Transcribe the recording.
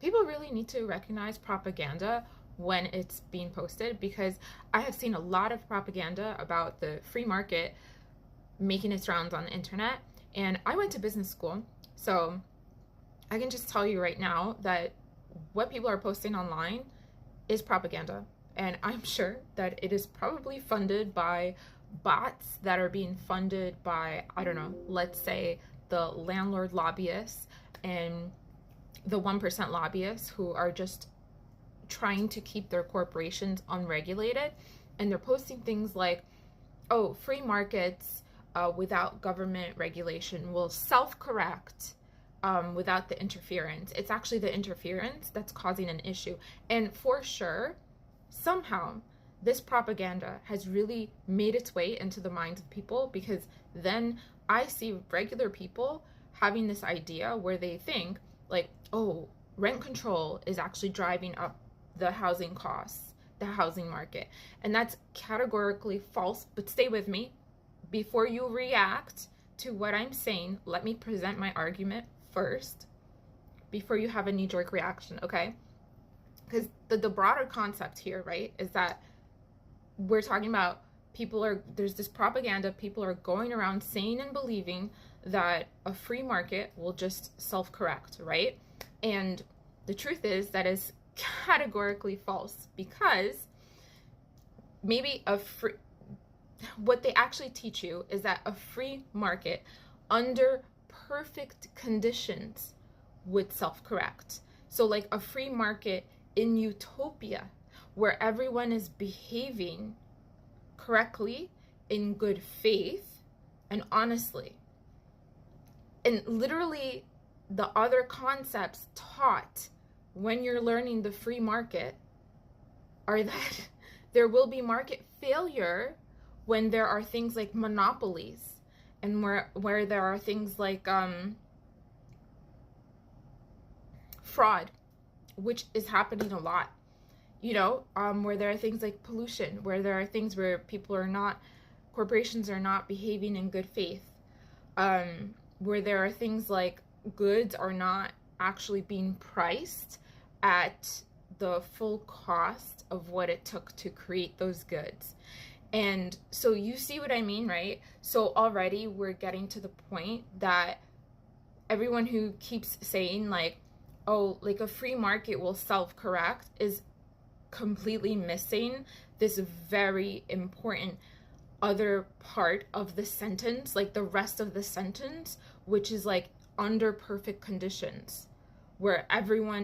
people really need to recognize propaganda when it's being posted, because I have seen a lot of propaganda about the free market making its rounds on the internet. And I went to business school, so I can just tell you right now that what people are posting online is propaganda. And I'm sure that it is probably funded by bots that are being funded by, I don't know, let's say the landlord lobbyists and the 1% lobbyists who are just trying to keep their corporations unregulated. And they're posting things like, oh, free markets without government regulation will self correct without the interference. It's actually the interference that's causing an issue. And for sure, somehow, this propaganda has really made its way into the minds of people, because then I see regular people having this idea where they think, like, oh, rent control is actually driving up the housing costs, the housing market. And that's categorically false. But stay with me. Before you react to what I'm saying, let me present my argument first before you have a knee-jerk reaction, okay? Because the broader concept here, right, is that we're talking about there's this propaganda, people are going around saying and believing that a free market will just self-correct, right? And the truth is that is categorically false, because what they actually teach you is that a free market under perfect conditions would self-correct. So like a free market in utopia, where everyone is behaving correctly, in good faith, and honestly. And literally, the other concepts taught when you're learning the free market are that there will be market failure when there are things like monopolies, and where there are things like fraud, which is happening a lot. Where there are things like pollution, where there are things where corporations are not behaving in good faith, where there are things like goods are not actually being priced at the full cost of what it took to create those goods. And so you see what I mean, right? So already we're getting to the point that everyone who keeps saying like, oh, like a free market will self-correct is completely missing this very important other part of the sentence, like the rest of the sentence, which is like under perfect conditions, where everyone